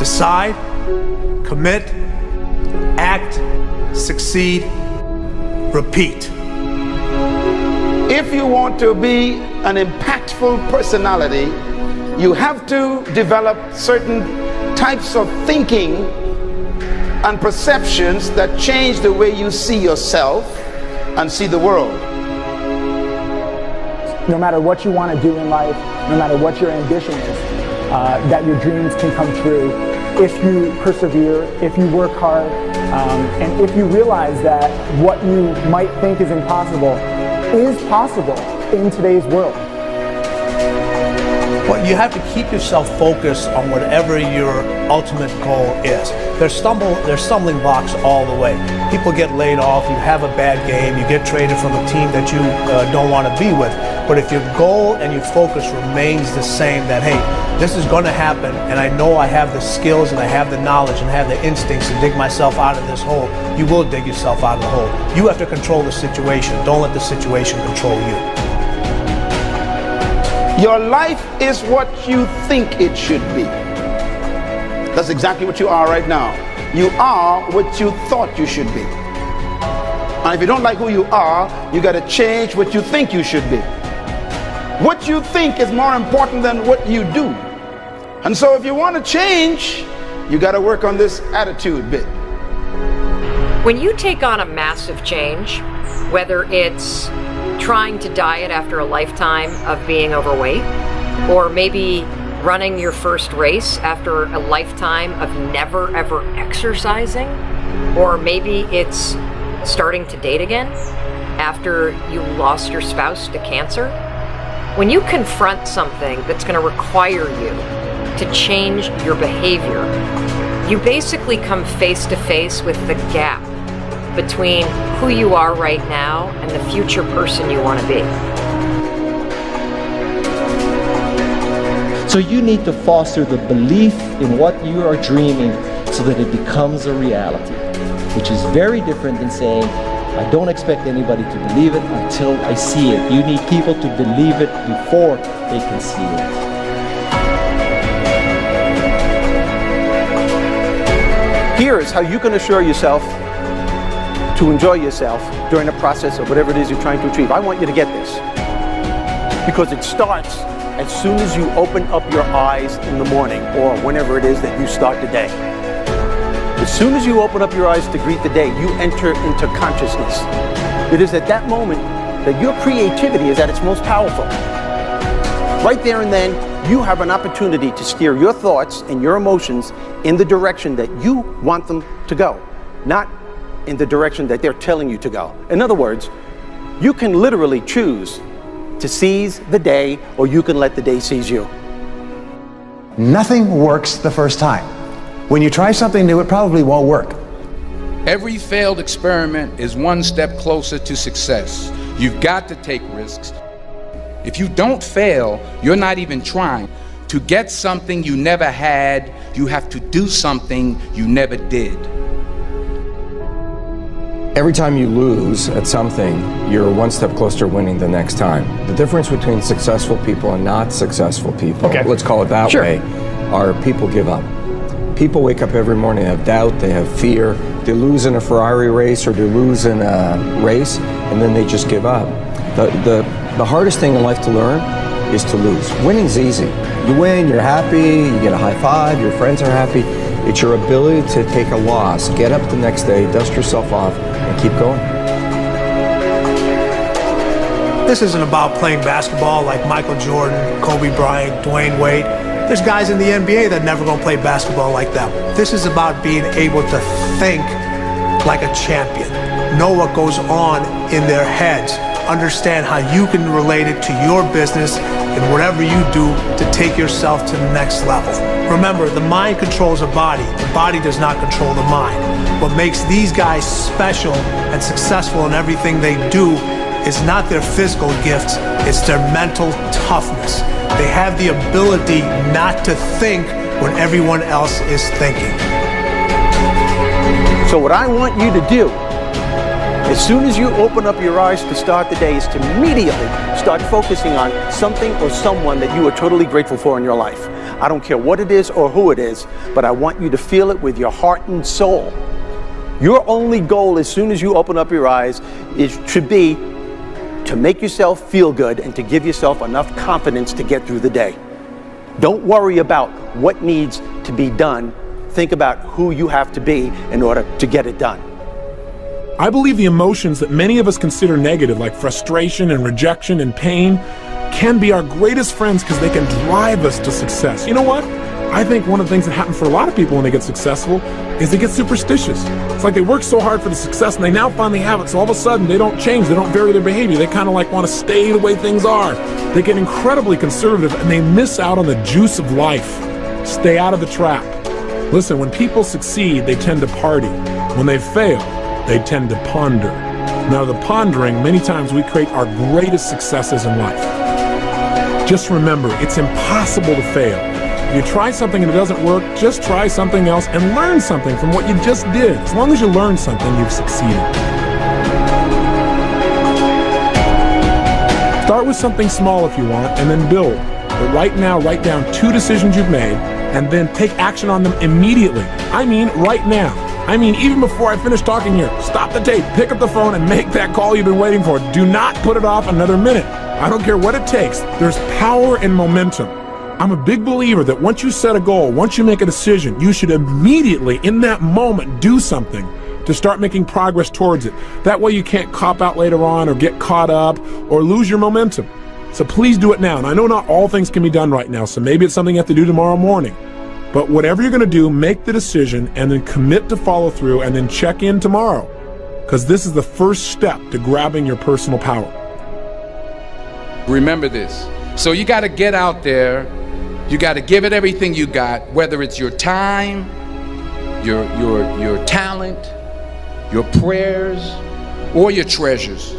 Decide, commit, act, succeed, repeat. If you want to be an impactful personality, you have to develop certain types of thinking and perceptions that change the way you see yourself and see the world. No matter what you want to do in life, no matter what your ambition is, that your dreams can come true if you persevere, if you work hard, and if you realize that what you might think is impossible is possible in today's world. But you have to keep yourself focused on whatever your ultimate goal is. There's stumbling blocks all the way. People get laid off, you have a bad game, you get traded from a team that you don't want to be with. But if your goal and your focus remains the same, that hey, this is going to happen, and I know I have the skills and I have the knowledge and I have the instincts to dig myself out of this hole, you will dig yourself out of the hole. You have to control the situation. Don't let the situation control you. Your life is what you think it should be. That's exactly what you are right now. You are what you thought you should be. And if you don't like who you are, you got to change what you think you should be. What you think is more important than what you do. And so if you want to change, you got to work on this attitude bit. When you take on a massive change, whether it's trying to diet after a lifetime of being overweight, or maybe running your first race after a lifetime of never ever exercising, or maybe it's starting to date again after you lost your spouse to cancer. When you confront something that's going to require you to change your behavior, you basically come face to face with the gap between who you are right now and the future person you want to be. So you need to foster the belief in what you are dreaming so that it becomes a reality, which is very different than saying, I don't expect anybody to believe it until I see it. You need people to believe it before they can see it. Here is how you can assure yourself to enjoy yourself during the process of whatever it is you're trying to achieve. I want you to get this, because it starts as soon as you open up your eyes in the morning, or whenever it is that you start the day. As soon as you open up your eyes to greet the day, you enter into consciousness. It is at that moment that your creativity is at its most powerful. Right there and then, you have an opportunity to steer your thoughts and your emotions in the direction that you want them to go, not in the direction that they're telling you to go. In other words, you can literally choose to seize the day, or you can let the day seize you. Nothing works the first time. When you try something new, it probably won't work. Every failed experiment is one step closer to success. You've got to take risks. If you don't fail, you're not even trying. To get something you never had, you have to do something you never did. Every time you lose at something, you're one step closer to winning the next time. The difference between successful people and not successful people, let's call it that way, are people give up. People wake up every morning, they have doubt, they have fear, they lose in a Ferrari race or they lose in a race, and then they just give up. The hardest thing in life to learn is to lose. Winning's easy. You win, you're happy, you get a high five, your friends are happy. It's your ability to take a loss, get up the next day, dust yourself off, and keep going. This isn't about playing basketball like Michael Jordan, Kobe Bryant, Dwayne Wade. There's guys in the NBA that never gonna play basketball like them. This is about being able to think like a champion, know what goes on in their heads, understand how you can relate it to your business and whatever you do to take yourself to the next level. Remember, the mind controls the body does not control the mind. What makes these guys special and successful in everything they do is not their physical gifts, it's their mental toughness. They have the ability not to think when everyone else is thinking. So what I want you to do, as soon as you open up your eyes to start the day, is to immediately start focusing on something or someone that you are totally grateful for in your life. I don't care what it is or who it is, but I want you to feel it with your heart and soul. Your only goal as soon as you open up your eyes should be to make yourself feel good and to give yourself enough confidence to get through the day. Don't worry about what needs to be done. Think about who you have to be in order to get it done. I believe the emotions that many of us consider negative, like frustration and rejection and pain, can be our greatest friends because they can drive us to success. You know what? I think one of the things that happens for a lot of people when they get successful is they get superstitious. It's like they work so hard for the success and they now finally have it, so all of a sudden they don't change, they don't vary their behavior, they kind of like want to stay the way things are. They get incredibly conservative and they miss out on the juice of life. Stay out of the trap. Listen, when people succeed, they tend to party. When they fail, they tend to ponder. Now, the pondering, many times we create our greatest successes in life. Just remember, it's impossible to fail. If you try something and it doesn't work, just try something else and learn something from what you just did. As long as you learn something, you've succeeded. Start with something small if you want, and then build. But right now, write down 2 decisions you've made, and then take action on them immediately. I mean, right now. I mean, even before I finish talking here, stop the tape, pick up the phone, and make that call you've been waiting for. Do not put it off another minute. I don't care what it takes. There's power in momentum. I'm a big believer that once you set a goal, once you make a decision, you should immediately, in that moment, do something to start making progress towards it. That way you can't cop out later on or get caught up or lose your momentum. So please do it now. And I know not all things can be done right now, so maybe it's something you have to do tomorrow morning. But whatever you're going to do, make the decision and then commit to follow through and then check in tomorrow. Because this is the first step to grabbing your personal power. Remember this. So you got to get out there. You got to give it everything you got, whether it's your time, your talent, your prayers, or your treasures.